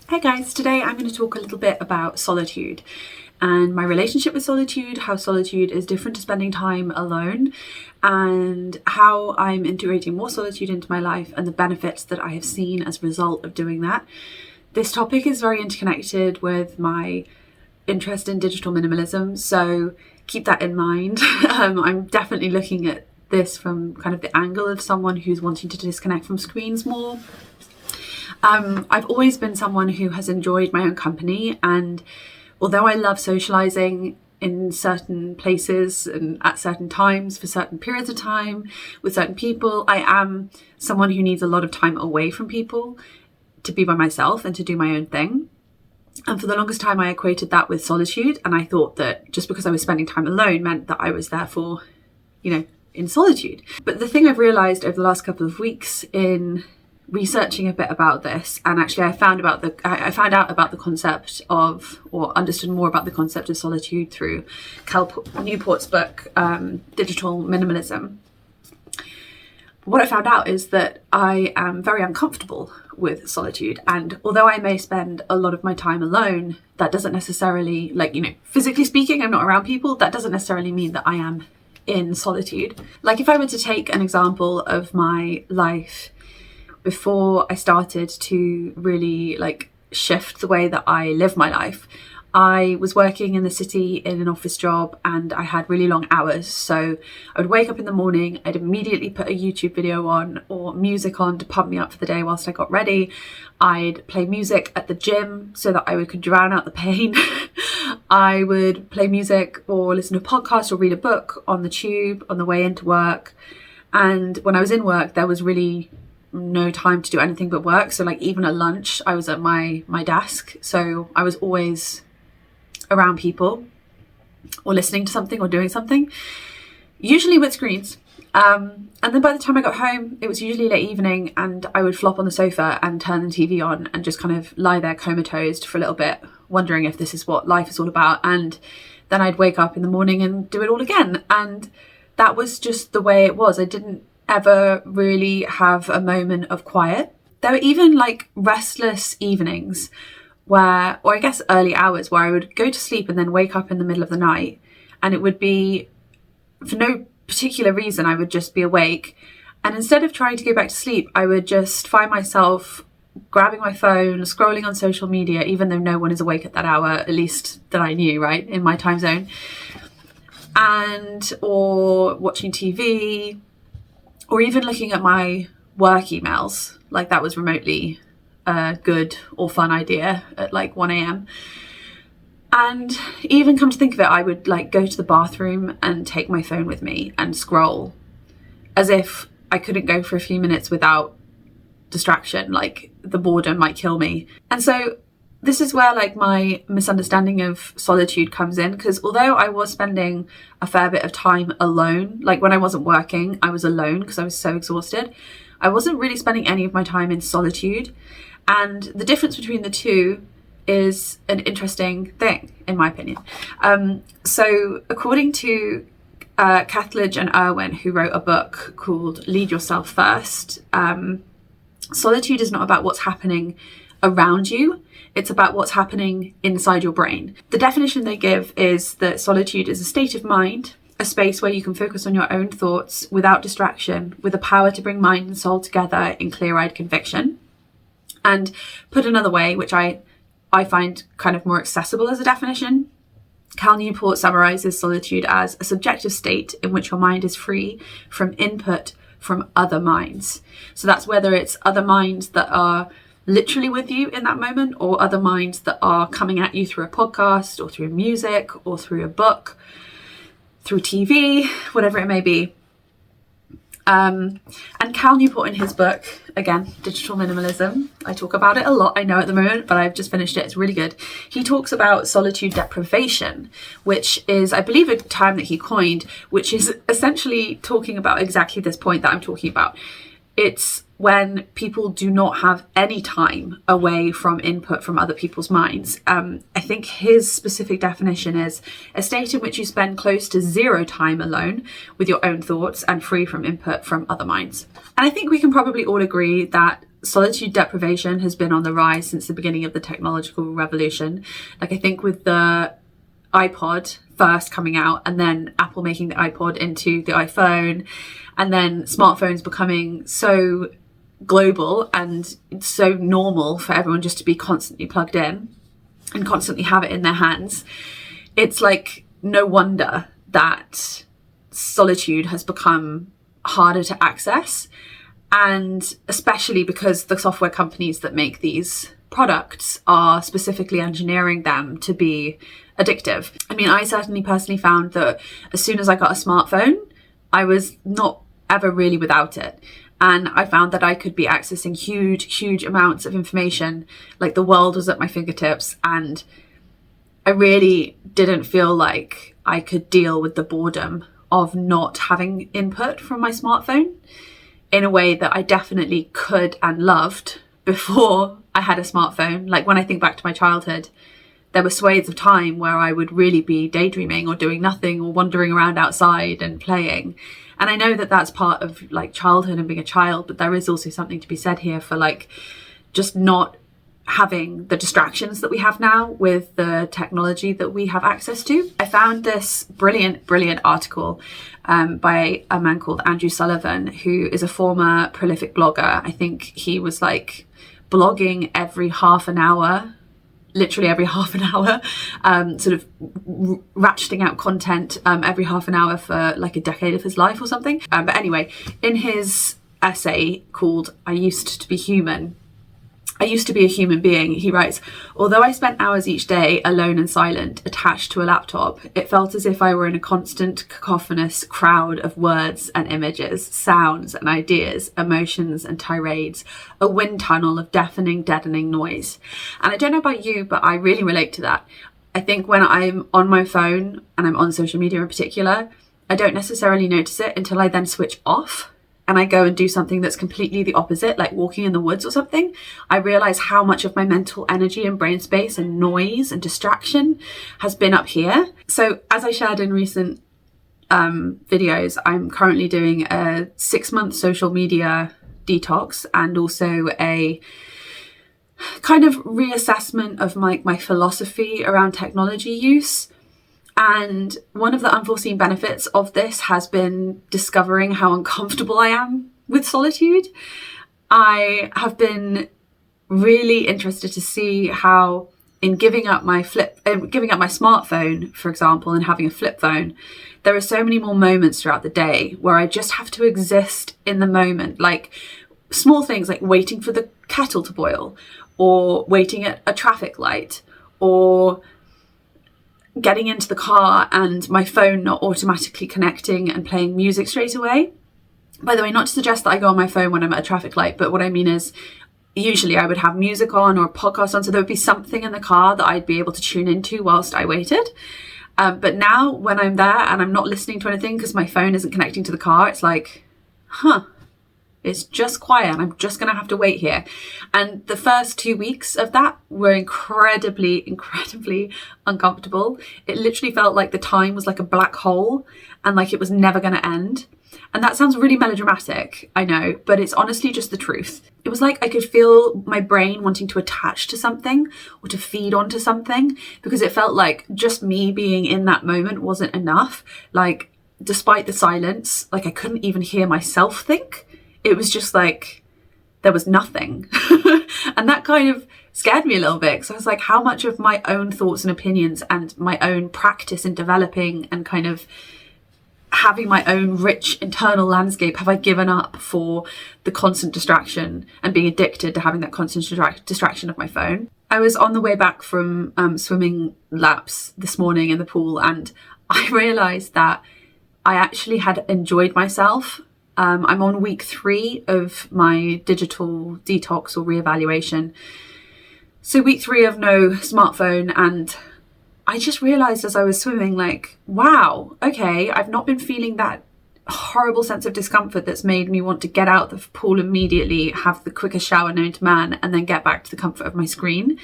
Hey guys, today I'm going to talk a little bit about solitude and my relationship with solitude, how solitude is different to spending time alone, and how I'm integrating more solitude into my life and the benefits that I have seen as a result of doing that. This topic is very interconnected with my interest in digital minimalism, so keep that in mind. I'm definitely looking at this from kind of the angle of someone who's wanting to disconnect from screens more. I've always been someone who has enjoyed my own company, and although I love socializing in certain places and at certain times for certain periods of time with certain people, I am someone who needs a lot of time away from people to be by myself and to do my own thing. And for the longest time I equated that with solitude, and I thought that just because I was spending time alone meant that I was therefore, in solitude. But the thing I've realized over the last couple of weeks in researching a bit about this, and actually I found out about the concept of, or understood more about the concept of solitude through Cal Newport's book, Digital Minimalism. What I found out is that I am very uncomfortable with solitude, and although I may spend a lot of my time alone, that doesn't necessarily, physically speaking, I'm not around people, that doesn't necessarily mean that I am in solitude. Like, if I were to take an example of my life before I started to really shift the way that I live my life, I was working in the city in an office job, and I had really long hours. So I would wake up in the morning, I'd immediately put a YouTube video on or music on to pump me up for the day whilst I got ready. I'd play music at the gym so that I could drown out the pain. I would play music or listen to a podcast or read a book on the tube on the way into work. And when I was in work, there was really no time to do anything but work. So even at lunch, I was at my desk. So I was always around people or listening to something or doing something, usually with screens. And then by the time I got home, it was usually late evening, and I would flop on the sofa and turn the TV on and just kind of lie there comatose for a little bit, wondering if this is what life is all about. And then I'd wake up in the morning and do it all again. And that was just the way it was. I didn't ever really have a moment of quiet. There were even restless evenings where, or I guess early hours, where I would go to sleep and then wake up in the middle of the night, and it would be for no particular reason. I would just be awake, and instead of trying to go back to sleep, I would just find myself grabbing my phone, scrolling on social media, even though no one is awake at that hour, at least that I knew, right, in my time zone, or watching TV, or even looking at my work emails, like that was remotely a good or fun idea at 1 a.m. And even come to think of it, I would go to the bathroom and take my phone with me and scroll, as if I couldn't go for a few minutes without distraction, the boredom might kill me. And so this is where my misunderstanding of solitude comes in, because although I was spending a fair bit of time alone, when I wasn't working, I was alone because I was so exhausted, I wasn't really spending any of my time in solitude. And the difference between the two is an interesting thing, in my opinion. So according to Cathledge and Irwin, who wrote a book called Lead Yourself First, solitude is not about what's happening around you, it's about what's happening inside your brain. The definition they give is that solitude is a state of mind, a space where you can focus on your own thoughts without distraction, with the power to bring mind and soul together in clear-eyed conviction. And put another way, which I find kind of more accessible as a definition, Cal Newport summarizes solitude as a subjective state in which your mind is free from input from other minds. So that's whether it's other minds that are literally with you in that moment, or other minds that are coming at you through a podcast or through music or through a book, through TV, whatever it may be. And Cal Newport, in his book, again, Digital Minimalism, I talk about it a lot, I know, at the moment, but I've just finished it, it's really good. He talks about solitude deprivation, which is, I believe, a term that he coined, which is essentially talking about exactly this point that I'm talking about. It's when people do not have any time away from input from other people's minds. I think his specific definition is a state in which you spend close to zero time alone with your own thoughts and free from input from other minds. And I think we can probably all agree that solitude deprivation has been on the rise since the beginning of the technological revolution. Like, I think with the iPod first coming out, and then Apple making the iPod into the iPhone, and then smartphones becoming so global and so normal for everyone just to be constantly plugged in and constantly have it in their hands, it's like no wonder that solitude has become harder to access. And especially because the software companies that make these products are specifically engineering them to be addictive. I mean, I certainly personally found that as soon as I got a smartphone, I was not ever really without it. And I found that I could be accessing huge amounts of information, like the world was at my fingertips, and I really didn't feel like I could deal with the boredom of not having input from my smartphone in a way that I definitely could and loved before I had a smartphone. Like, when I think back to my childhood, there were swathes of time where I would really be daydreaming or doing nothing or wandering around outside and playing. And I know that that's part of like childhood and being a child, but there is also something to be said here for like just not having the distractions that we have now with the technology that we have access to. I found this brilliant article by a man called Andrew Sullivan, who is a former prolific blogger. I think he was like blogging every half an hour, literally every half an hour, sort of ratcheting out content every half an hour for like a decade of his life or something. But anyway, in his essay called I Used to Be Human, I used to be a human being, he writes, although I spent hours each day alone and silent, attached to a laptop, it felt as if I were in a constant cacophonous crowd of words and images, sounds and ideas, emotions and tirades, a wind tunnel of deafening noise. And I don't know about you, but I really relate to that. I think when I'm on my phone, and I'm on social media in particular, I don't necessarily notice it until I then switch off and I go and do something that's completely the opposite, like walking in the woods or something. I realize how much of my mental energy and brain space and noise and distraction has been up here. So as I shared in recent videos, I'm currently doing a 6-month social media detox and also a kind of reassessment of my philosophy around technology use. And one of the unforeseen benefits of this has been discovering how uncomfortable I am with solitude. I have been really interested to see how in giving up my smartphone, for example, and having a flip phone, there are so many more moments throughout the day where I just have to exist in the moment, like small things like waiting for the kettle to boil, or waiting at a traffic light, or getting into the car and my phone not automatically connecting and playing music straight away. By the way, not to suggest that I go on my phone when I'm at a traffic light, but what I mean is usually I would have music on or a podcast on, so there would be something in the car that I'd be able to tune into whilst I waited. But now when I'm there and I'm not listening to anything because my phone isn't connecting to the car, it's like, it's just quiet and I'm just going to have to wait here. And the first 2 weeks of that were incredibly uncomfortable. It literally felt like the time was like a black hole and like it was never going to end. And that sounds really melodramatic, I know, but it's honestly just the truth. It was like I could feel my brain wanting to attach to something or to feed onto something, because it felt like just me being in that moment wasn't enough. Like, despite the silence, like I couldn't even hear myself think. It was just like there was nothing. And that kind of scared me a little bit, because I was like, how much of my own thoughts and opinions and my own practice in developing and kind of having my own rich internal landscape have I given up for the constant distraction and being addicted to having that constant distraction of my phone? I was on the way back from swimming laps this morning in the pool, and I realised that I actually had enjoyed myself. I'm on week 3 of my digital detox or reevaluation. So week 3 of no smartphone, and I just realised as I was swimming, like, wow, okay, I've not been feeling that horrible sense of discomfort that's made me want to get out of the pool immediately, have the quickest shower known to man, and then get back to the comfort of my screen.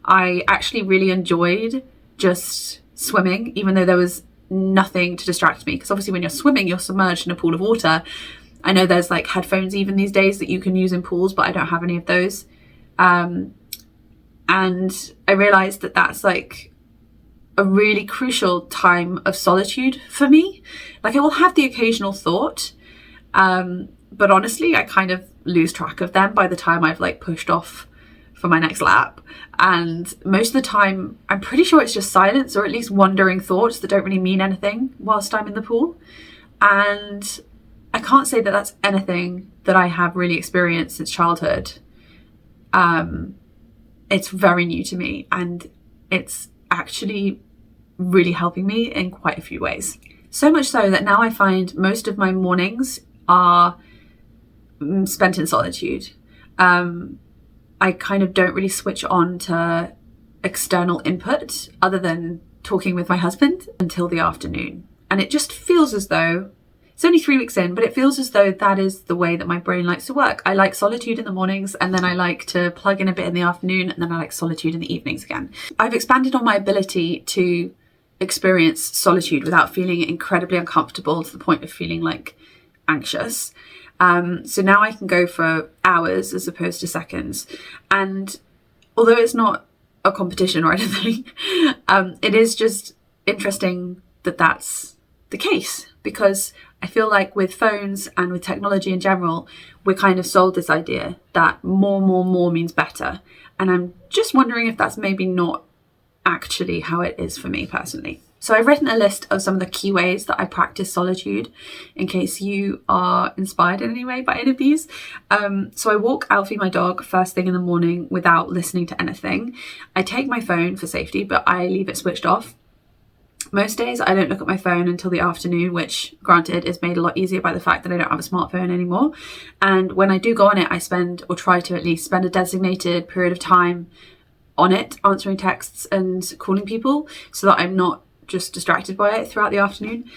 I actually really enjoyed just swimming, even though there was nothing to distract me, because obviously when you're swimming, you're submerged in a pool of water I know there's like headphones even these days that you can use in pools, but I don't have any of those. And I realized that that's like a really crucial time of solitude for me. Like I will have the occasional thought, but honestly, I kind of lose track of them by the time I've like pushed off for my next lap. And most of the time, I'm pretty sure it's just silence, or at least wandering thoughts that don't really mean anything whilst I'm in the pool. And I can't say that that's anything that I have really experienced since childhood. It's very new to me, and it's actually really helping me in quite a few ways. So much so that now I find most of my mornings are spent in solitude. I kind of don't really switch on to external input other than talking with my husband until the afternoon. And it just feels as though, it's only 3 weeks in, but it feels as though that is the way that my brain likes to work. I like solitude in the mornings, and then I like to plug in a bit in the afternoon, and then I like solitude in the evenings again. I've expanded on my ability to experience solitude without feeling incredibly uncomfortable to the point of feeling like anxious. So now I can go for hours as opposed to seconds. And although it's not a competition or anything, it is just interesting that that's the case, because I feel like with phones and with technology in general, we're kind of sold this idea that more means better. And I'm just wondering if that's maybe not actually how it is for me personally. So I've written a list of some of the key ways that I practice solitude in case you are inspired in any way by any of these. So I walk Alfie, my dog, first thing in the morning without listening to anything. I take my phone for safety, but I leave it switched off. Most days I don't look at my phone until the afternoon, which granted is made a lot easier by the fact that I don't have a smartphone anymore. And when I do go on it, I spend, or try to at least spend, a designated period of time on it, answering texts and calling people, so that I'm not just distracted by it throughout the afternoon.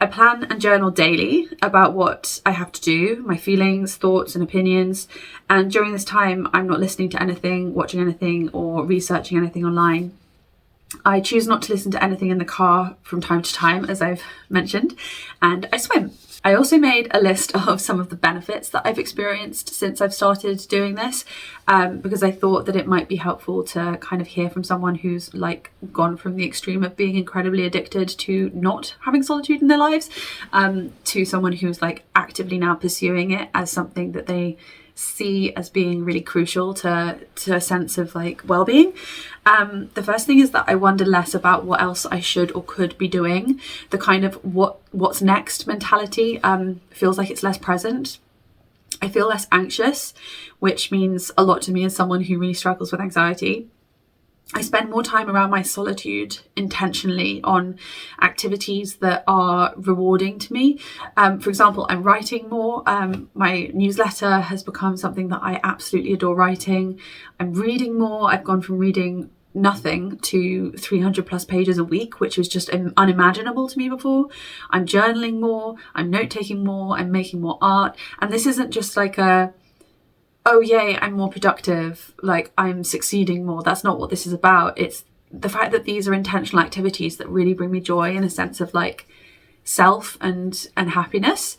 I plan and journal daily about what I have to do, my feelings, thoughts and opinions. And during this time, I'm not listening to anything, watching anything or researching anything online. I choose not to listen to anything in the car from time to time, as I've mentioned, and I swim. I also made a list of some of the benefits that I've experienced since I've started doing this, because I thought that it might be helpful to kind of hear from someone who's like gone from the extreme of being incredibly addicted to not having solitude in their lives, to someone who's like actively now pursuing it as something that they see as being really crucial to a sense of like well-being. The first thing is that I wonder less about what else I should or could be doing. The kind of what's next mentality feels like it's less present. I feel less anxious, which means a lot to me as someone who really struggles with anxiety. I spend more time around my solitude intentionally on activities that are rewarding to me. For example, I'm writing more. My newsletter has become something that I absolutely adore writing. I'm reading more. I've gone from reading nothing to 300 plus pages a week, which was just unimaginable to me before. I'm journaling more. I'm note-taking more. I'm making more art. And this isn't just like oh yay, I'm more productive, like I'm succeeding more. That's not what this is about. It's the fact that these are intentional activities that really bring me joy and a sense of like self and happiness.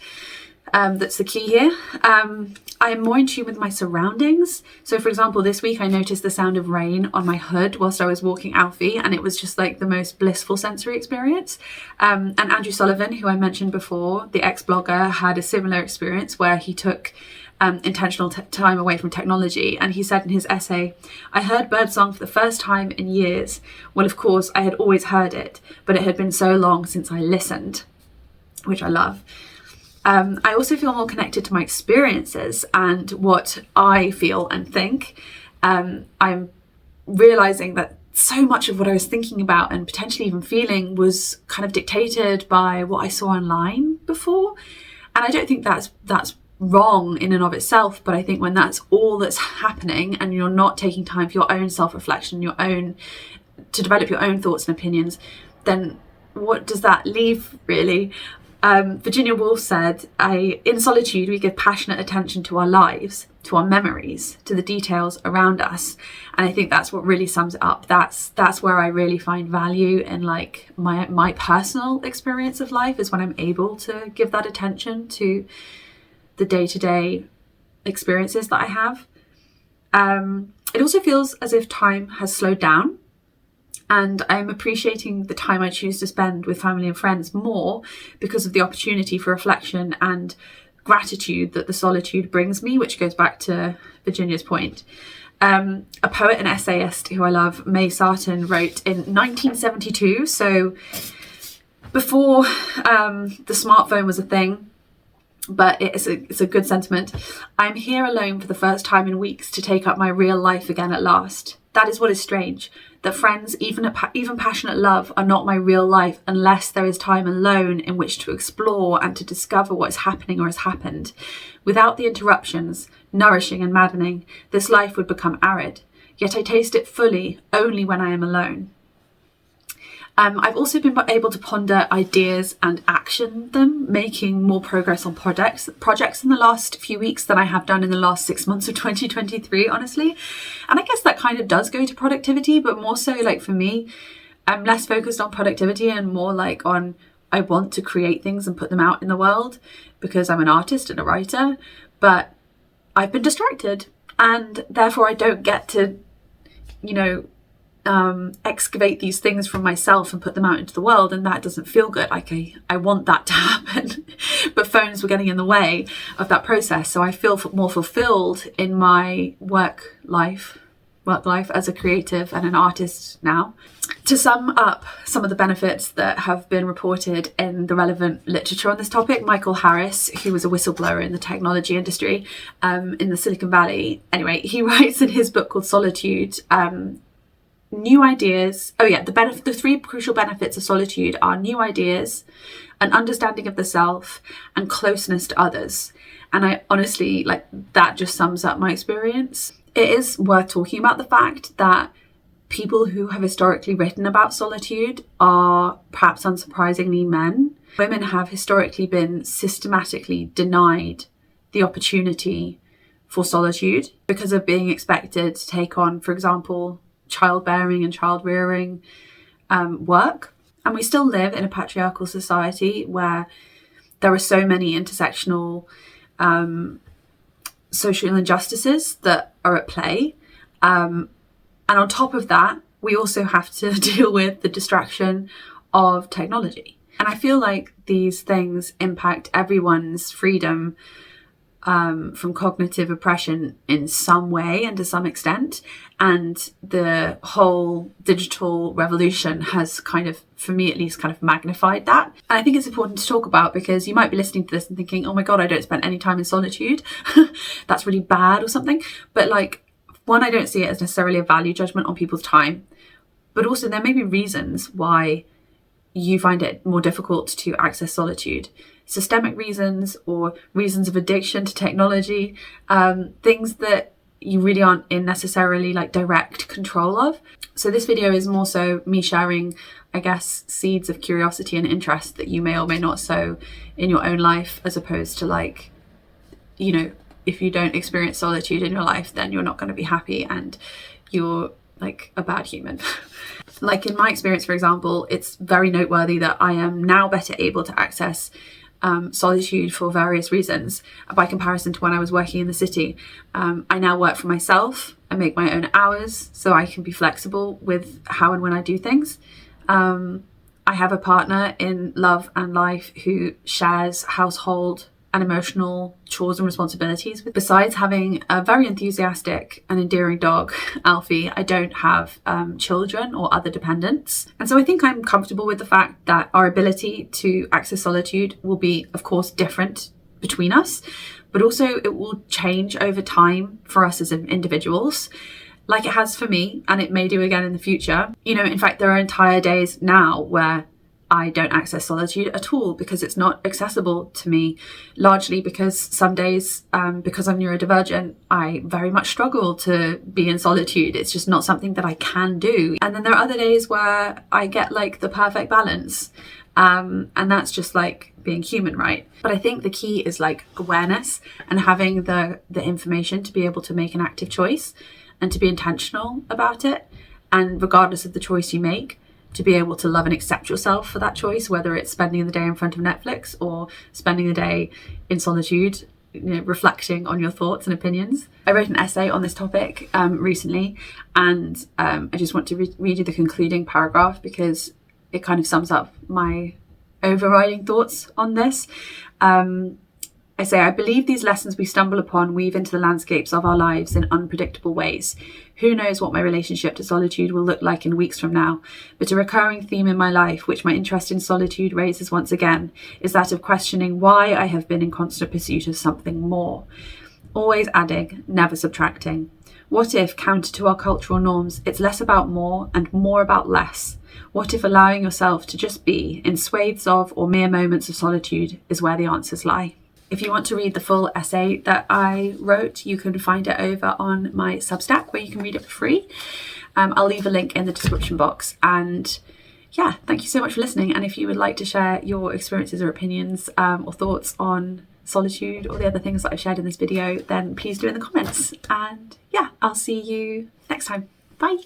That's the key here. I'm more in tune with my surroundings. So for example, this week I noticed the sound of rain on my hood whilst I was walking Alfie, and it was just like the most blissful sensory experience. And Andrew Sullivan, who I mentioned before, the ex-blogger, had a similar experience where he took intentional time away from technology, and he said in his essay, "I heard birdsong for the first time in years. Well, of course I had always heard it, but it had been so long since I listened," which I love. I also feel more connected to my experiences and what I feel and think. I'm realizing that so much of what I was thinking about and potentially even feeling was kind of dictated by what I saw online before. And I don't think that's wrong in and of itself, but I think when that's all that's happening and you're not taking time for your own self-reflection, to develop your own thoughts and opinions, then what does that leave really? Virginia Woolf said, in solitude we give passionate attention to our lives, to our memories, to the details around us. And I think that's what really sums it up. That's where I really find value in like my personal experience of life, is when I'm able to give that attention to the day-to-day experiences that I have. It also feels as if time has slowed down, and I'm appreciating the time I choose to spend with family and friends more because of the opportunity for reflection and gratitude that the solitude brings me, which goes back to Virginia's point. A poet and essayist who I love, May Sarton, wrote in 1972, so before the smartphone was a thing, but it's a good sentiment. "I'm here alone for the first time in weeks to take up my real life again at last. That is what is strange, that friends, even passionate love, are not my real life unless there is time alone in which to explore and to discover what is happening or has happened. Without the interruptions, nourishing and maddening, this life would become arid. Yet I taste it fully only when I am alone." I've also been able to ponder ideas and action them, making more progress on projects in the last few weeks than I have done in the last 6 months of 2023, honestly. And I guess that kind of does go to productivity, but more so like for me, I'm less focused on productivity and more like on I want to create things and put them out in the world because I'm an artist and a writer, but I've been distracted and therefore I don't get to, excavate these things from myself and put them out into the world, and that doesn't feel good. Like I want that to happen, but phones were getting in the way of that process. So I feel more fulfilled in my work life as a creative and an artist now. To sum up some of the benefits that have been reported in the relevant literature on this topic, Michael Harris, who was a whistleblower in the technology industry in the Silicon Valley, anyway, he writes in his book called Solitude, new ideas. The three crucial benefits of solitude are new ideas, an understanding of the self, and closeness to others. And I honestly, that just sums up my experience. It is worth talking about the fact that people who have historically written about solitude are perhaps unsurprisingly men. Women have historically been systematically denied the opportunity for solitude because of being expected to take on, for example, childbearing and child rearing work. And we still live in a patriarchal society where there are so many intersectional social injustices that are at play. And on top of that, we also have to deal with the distraction of technology. And I feel like these things impact everyone's freedom from cognitive oppression in some way and to some extent. And the whole digital revolution has kind of, for me at least, kind of magnified that. And I think it's important to talk about because you might be listening to this and thinking, oh my God, I don't spend any time in solitude. That's really bad or something. But one, I don't see it as necessarily a value judgment on people's time. But also there may be reasons why you find it more difficult to access solitude. Systemic reasons or reasons of addiction to technology, things that you really aren't in necessarily direct control of. So this video is more so me sharing, I guess, seeds of curiosity and interest that you may or may not sow in your own life, as opposed to if you don't experience solitude in your life, then you're not going to be happy and you're a bad human. In my experience, for example, it's very noteworthy that I am now better able to access solitude for various reasons by comparison to when I was working in the city. I now work for myself. I make my own hours so I can be flexible with how and when I do things. I have a partner in love and life who shares household and emotional chores and responsibilities. Besides having a very enthusiastic and endearing dog, Alfie, I don't have children or other dependents. And so I think I'm comfortable with the fact that our ability to access solitude will be, of course, different between us, but also it will change over time for us as individuals, like it has for me, and it may do again in the future. In fact, there are entire days now where I don't access solitude at all because it's not accessible to me, largely because some days, because I'm neurodivergent, I very much struggle to be in solitude. It's just not something that I can do. And then there are other days where I get the perfect balance. And that's just being human, right? But I think the key is awareness and having the information to be able to make an active choice and to be intentional about it. And regardless of the choice you make, to be able to love and accept yourself for that choice, whether it's spending the day in front of Netflix or spending the day in solitude reflecting on your thoughts and opinions. I wrote an essay on this topic recently, and I just want to read you the concluding paragraph because it kind of sums up my overriding thoughts on this. I say, I believe these lessons we stumble upon weave into the landscapes of our lives in unpredictable ways. Who knows what my relationship to solitude will look like in weeks from now, but a recurring theme in my life, which my interest in solitude raises once again, is that of questioning why I have been in constant pursuit of something more. Always adding, never subtracting. What if, counter to our cultural norms, it's less about more and more about less? What if allowing yourself to just be in swathes of or mere moments of solitude is where the answers lie? If you want to read the full essay that I wrote, you can find it over on my Substack where you can read it for free. I'll leave a link in the description box. And yeah, thank you so much for listening. And if you would like to share your experiences or opinions or thoughts on solitude or the other things that I've shared in this video, then please do in the comments. And yeah, I'll see you next time. Bye.